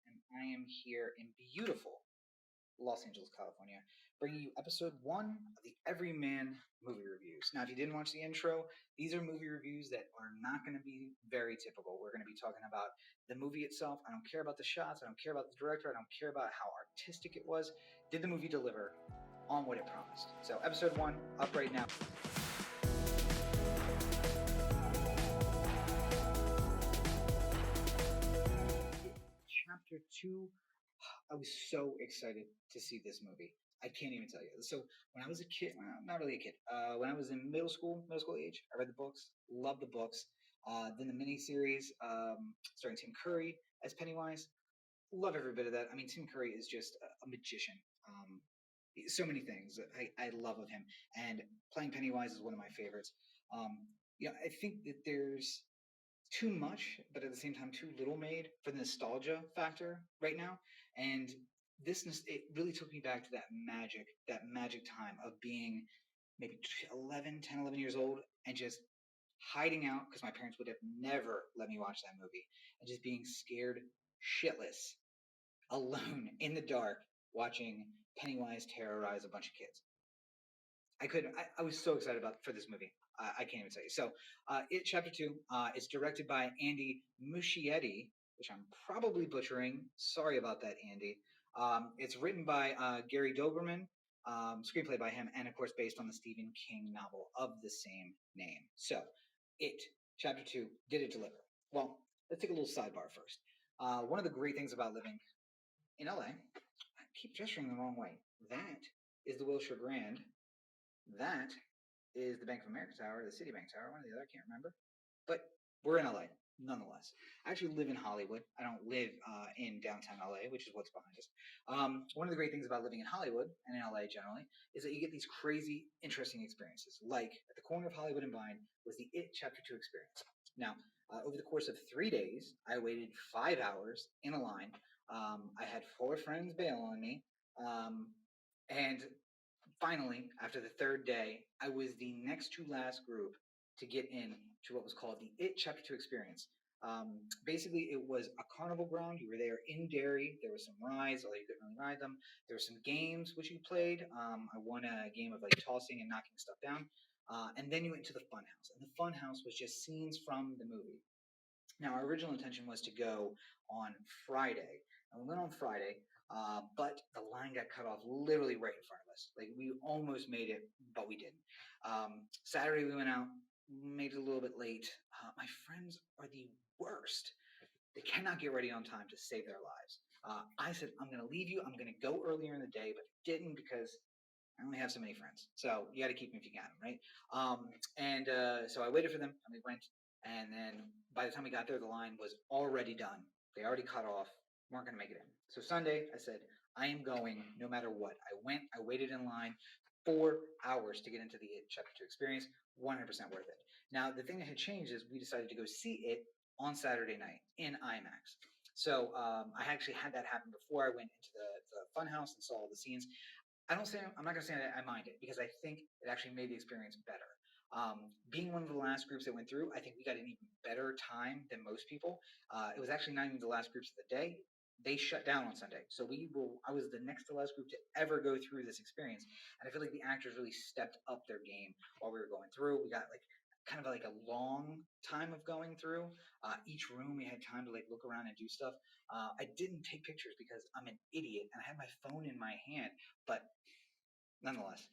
and I am here in beautiful Los Angeles, California, bringing you episode one of the Everyman Movie Reviews. Now, if you didn't watch the intro, these are movie reviews that are not going to be very typical. We're going to be talking about the movie itself. I don't care about the shots. I don't care about the director. I don't care about how artistic it was. Did the movie deliver on what it promised? So, episode one up right now. Chapter two, I was so excited to see this movie. I can't even tell you. So when I was a kid, well, not really a kid, when I was in middle school age, I read the books, loved the books. Then the miniseries, starring Tim Curry as Pennywise, love every bit of that. I mean, Tim Curry is just a magician. So many things I love of him, and playing Pennywise is one of my favorites. Um, I think that there's too much, but at the same time too little made for the nostalgia factor right now. And it really took me back to that magic time of being maybe 11 years old and just hiding out because my parents would have never let me watch that movie and just being scared shitless alone in the dark watching Pennywise terrorize a bunch of kids. I couldn't. I was so excited for this movie. I can't even tell you. So, it chapter two is directed by Andy Muschietti, which I'm probably butchering. Sorry about that, Andy. It's written by Gary Doberman, screenplay by him, and of course based on the Stephen King novel of the same name. So, it chapter two, did it deliver? Well, let's take a little sidebar first. One of the great things about living in LA, I keep gesturing the wrong way. That is the Wilshire Grand. That is the Bank of America Tower, the Citibank Tower, one or the other, I can't remember. But we're in LA, nonetheless. I actually live in Hollywood. I don't live in downtown LA, which is what's behind us. One of the great things about living in Hollywood, and in LA generally, is that you get these crazy, interesting experiences. Like, at the corner of Hollywood and Vine was the It Chapter 2 experience. Now, over the course of 3 days, I waited 5 hours in a line. I had 4 friends bail on me. And finally, after the third day, I was the next to last group to get in to what was called the It Chapter 2 experience. Basically, it was a carnival ground. You were there in Derry. There was some rides, although you couldn't really ride them. There were some games which you played. I won a game of like tossing and knocking stuff down. And then you went to the fun house. And the fun house was just scenes from the movie. Now, our original intention was to go on Friday. And we went on Friday, but the line got cut off literally right in front of us. Like, we almost made it, but we didn't. Saturday, we went out, made it a little bit late. My friends are the worst. They cannot get ready on time to save their lives. I said, I'm going to leave you. I'm going to go earlier in the day, but didn't because I only have so many friends. So you got to keep them if you got them, right? So I waited for them, and we went. And then by the time we got there, the line was already done. They already cut off. Weren't going to make it in. So Sunday, I said, I am going no matter what. I went. I waited in line 4 hours to get into the It Chapter 2 experience. 100% worth it. Now, the thing that had changed is we decided to go see it on Saturday night in IMAX. So I actually had that happen before I went into the funhouse and saw all the scenes. I'm not gonna say that I mind it because I think it actually made the experience better. Being one of the last groups that went through, I think we got an even better time than most people. It was actually not even the last groups of the day. They shut down on Sunday, so I was the next to last group to ever go through this experience, and I feel like the actors really stepped up their game while we were going through. We got like kind of like a long time of going through. Each room we had time to like look around and do stuff. I didn't take pictures because I'm an idiot and I had my phone in my hand, but nonetheless,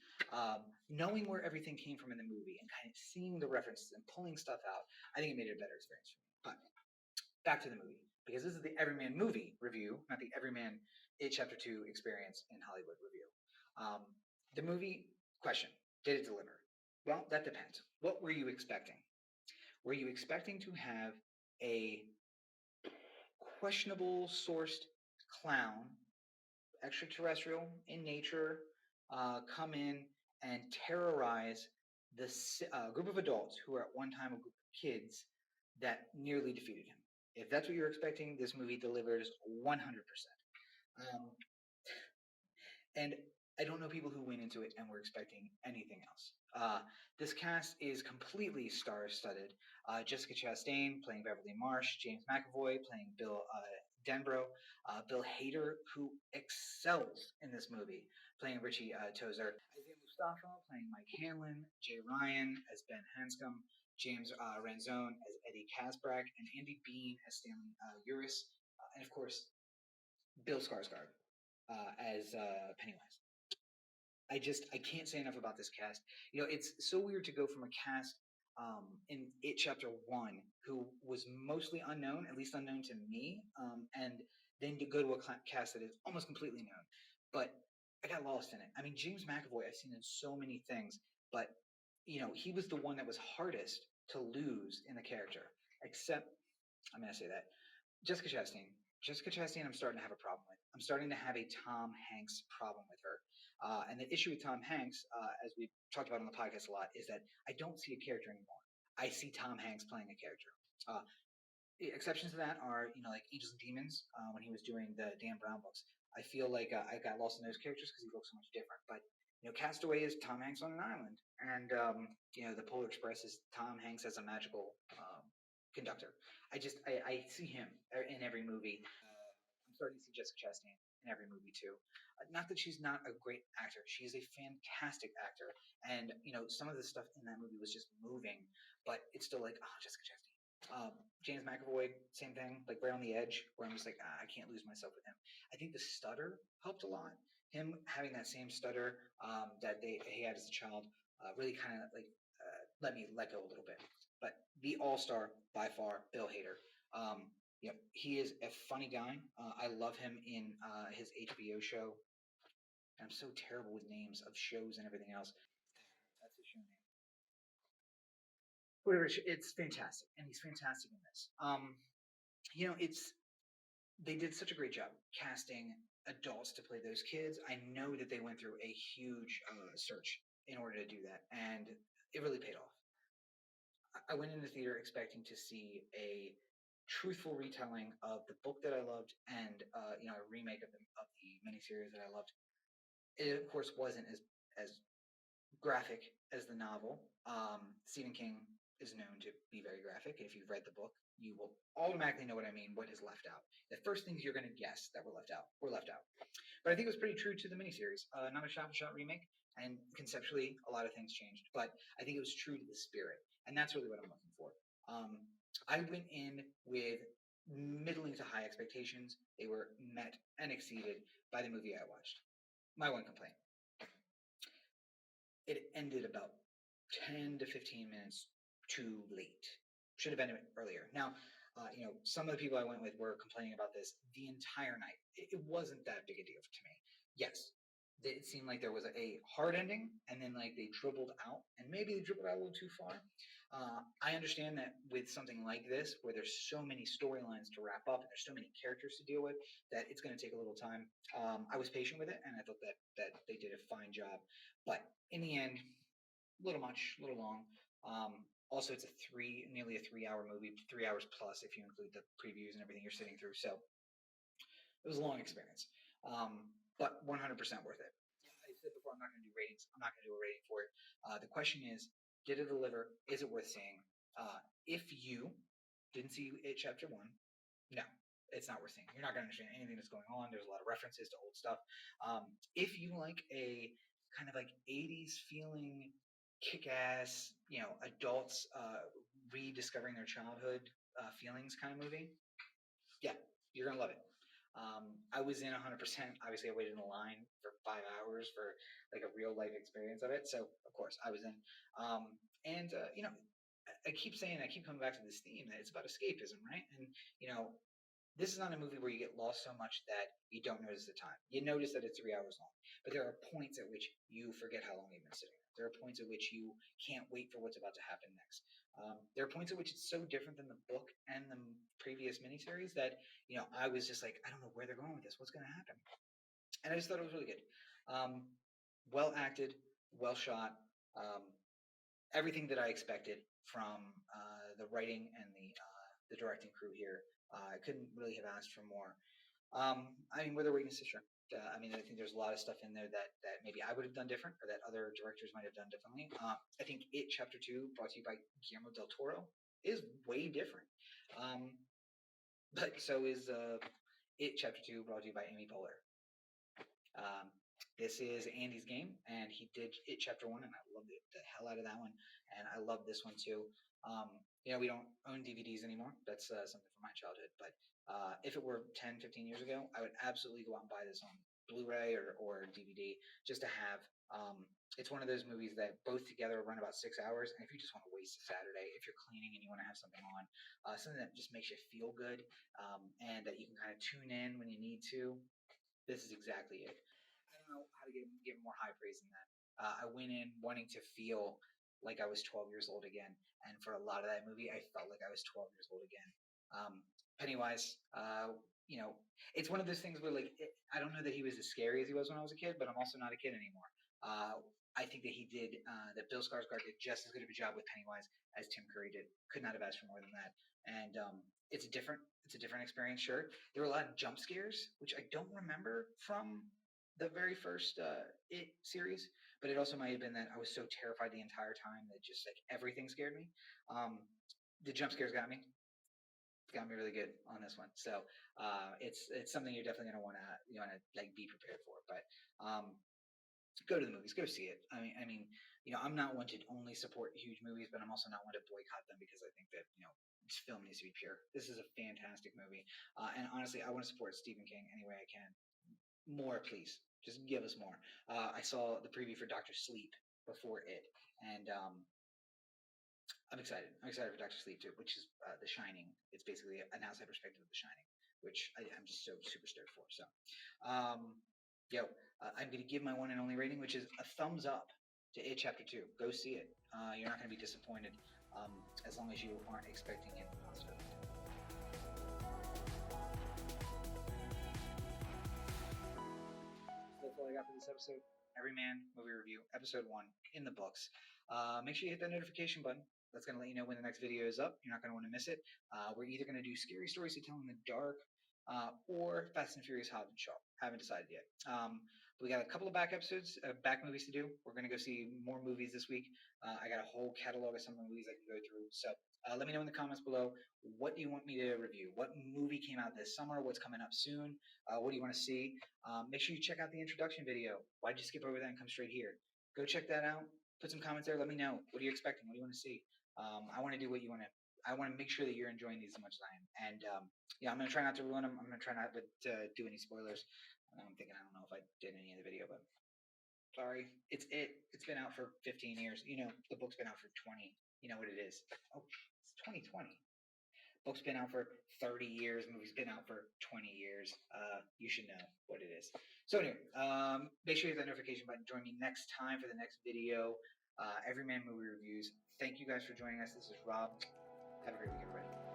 knowing where everything came from in the movie and kind of seeing the references and pulling stuff out, I think it made it a better experience for me. But back to the movie, because this is the Everyman Movie review, not the Everyman It Chapter 2 experience in Hollywood review. The movie question, did it deliver? Well, that depends. What were you expecting? Were you expecting to have a questionable sourced clown, extraterrestrial in nature, come in and terrorize this group of adults who were at one time a group of kids that nearly defeated him? If that's what you're expecting, this movie delivers 100%. And I don't know people who went into it and were expecting anything else. This cast is completely star-studded. Jessica Chastain playing Beverly Marsh, James McAvoy playing Bill Denbrough, Bill Hader, who excels in this movie, playing Richie Tozer. Isaiah Mustafa playing Mike Hanlon. Jay Ryan as Ben Hanscom. James Ranzone as Eddie Kasbrak. And Andy Bean as Stanley Uris. And of course, Bill Skarsgård as Pennywise. I can't say enough about this cast. It's so weird to go from a cast in It Chapter One who was mostly unknown, at least unknown to me, and then to go to a cast that is almost completely known. But I got lost in it. I mean, James McAvoy I've seen in so many things, but he was the one that was hardest to lose in the character. Except I'm gonna say that Jessica Chastain. Jessica Chastain, I'm starting to have a problem with. I'm starting to have a Tom Hanks problem with her. And the issue with Tom Hanks, as we've talked about on the podcast a lot, is that I don't see a character anymore. I see Tom Hanks playing a character. Exceptions to that are, like Angels and Demons, when he was doing the Dan Brown books. I feel like I got lost in those characters because he looks so much different. But Castaway is Tom Hanks on an island, and the Polar Express is Tom Hanks as a magical conductor. I see him in every movie. I'm starting to see Jessica Chastain in every movie too. Not that she's not a great actor; she is a fantastic actor, and some of the stuff in that movie was just moving, but it's still like, oh, Jessica Chastain. James McAvoy, same thing, like right on the edge, where I'm just like, I can't lose myself with him. I think the stutter helped a lot. Him having that same stutter that he had as a child really kind of like let me let go a little bit. But the all star by far, Bill Hader. He is a funny guy. I love him in his HBO show. I'm so terrible with names of shows and everything else. That's the show name. Whatever. It's fantastic, and he's fantastic in this. It's they did such a great job casting adults to play those kids. I know that they went through a huge search in order to do that, and it really paid off. I went into the theater expecting to see a truthful retelling of the book that I loved, and a remake of the miniseries that I loved. It of course wasn't as graphic as the novel. Stephen King is known to be very graphic. If you've read the book, you will automatically know what I mean. What is left out? The first things you're going to guess that were left out were left out. But I think it was pretty true to the miniseries. Not a shot-for-shot remake, and conceptually, a lot of things changed. But I think it was true to the spirit, and that's really what I'm looking for. I went in with middling to high expectations. They were met and exceeded by the movie I watched. My one complaint: it ended about 10 to 15 minutes too late. Should have been earlier. Now, some of the people I went with were complaining about this the entire night. It wasn't that big a deal to me. Yes, it seemed like there was a hard ending, and then like they dribbled out, and maybe they dribbled out a little too far. I understand that with something like this, where there's so many storylines to wrap up, and there's so many characters to deal with, that it's going to take a little time. I was patient with it, and I thought that they did a fine job. But in the end, a little much, a little long. Also, it's nearly a 3 hour movie, 3 hours plus if you include the previews and everything you're sitting through. So it was a long experience, but 100% worth it. I said before, I'm not going to do ratings. I'm not going to do a rating for it. The question is, did it deliver? Is it worth seeing? If you didn't see it chapter one, no, it's not worth seeing. You're not going to understand anything that's going on. There's a lot of references to old stuff. If you like a kind of like 80s feeling, kick-ass, adults rediscovering their childhood feelings kind of movie, yeah, you're gonna love it. I was in 100%. Obviously, I waited in a line for 5 hours for like a real life experience of it. So of course, I was in. And I keep saying, I keep coming back to this theme that it's about escapism, right? And this is not a movie where you get lost so much that you don't notice the time. You notice that it's 3 hours long, but there are points at which you forget how long you've been sitting there. There are points at which you can't wait for what's about to happen next. There are points at which it's so different than the book and the previous miniseries that I was just like, I don't know where they're going with this. What's going to happen? And I just thought it was really good. Well acted, well shot. Everything that I expected from the writing and the directing crew here. I couldn't really have asked for more. I mean, were there weaknesses? Sure. I mean, I think there's a lot of stuff in there that maybe I would have done different, or that other directors might have done differently. I think It Chapter 2, brought to you by Guillermo del Toro, is way different. But so is It Chapter 2, brought to you by Amy Poehler. Um, this is Andy's game, and he did It Chapter 1, and I loved it the hell out of that one, and I love this one too. We don't own DVDs anymore. That's something from my childhood, but if it were 10, 15 years ago, I would absolutely go out and buy this on Blu-ray or DVD just to have. It's one of those movies that both together run about 6 hours, and if you just want to waste a Saturday, if you're cleaning and you want to have something on, something that just makes you feel good, and that you can kind of tune in when you need to, this is exactly it. I don't know how to give more high praise than that. I went in wanting to feel like I was 12 years old again, and for a lot of that movie, I felt like I was 12 years old again. Pennywise, it's one of those things where I don't know that he was as scary as he was when I was a kid, but I'm also not a kid anymore. I think that that Bill Skarsgård did just as good of a job with Pennywise as Tim Curry did. Could not have asked for more than that. And it's a different experience. Sure, there were a lot of jump scares, which I don't remember from the very first It series, but it also might have been that I was so terrified the entire time that just like everything scared me. The jump scares got me. Got me really good on this one. So it's something you're definitely gonna wanna like be prepared for. But go to the movies, go see it. I'm not one to only support huge movies, but I'm also not one to boycott them because I think that film needs to be pure. This is a fantastic movie, and honestly, I want to support Stephen King any way I can. More, please. Just give us more. I saw the preview for Doctor Sleep before it, and I'm excited. I'm excited for Doctor Sleep too, which is The Shining. It's basically an outside perspective of The Shining, which I'm just so super stoked for. So, um, I'm going to give my one and only rating, which is a thumbs up to It Chapter 2. Go see it. You're not going to be disappointed as long as you aren't expecting anything positive. So that's all I got for this episode. Everyman Movie Review, Episode 1, in the books. Make sure you hit that notification button. That's going to let you know when the next video is up. You're not going to want to miss it. We're either going to do scary stories to tell in the dark or Fast and Furious Hobbs and Shaw. Haven't decided yet. We got a couple of back episodes, back movies to do. We're going to go see more movies this week. I got a whole catalog of some of the movies I can go through. So let me know in the comments below. What do you want me to review? What movie came out this summer? What's coming up soon? What do you want to see? Make sure you check out the introduction video. Why'd you skip over that and come straight here? Go check that out. Put some comments there. Let me know. What are you expecting? What do you want to see? I want to do what you want to. I want to make sure that you're enjoying these as much as I am. And I'm going to try not to ruin them. I'm going to try not to do any spoilers. I'm thinking I don't know if I did any in the video, but sorry. It's been out for 15 years. The book's been out for 20. You know what it is. Oh, it's 2020. Book's been out for 30 years. Movie's been out for 20 years. You should know what it is. So anyway, make sure you hit that notification button. Join me next time for the next video. Everyman Movie Reviews. Thank you guys for joining us. This is Rob. Have a great week, everybody.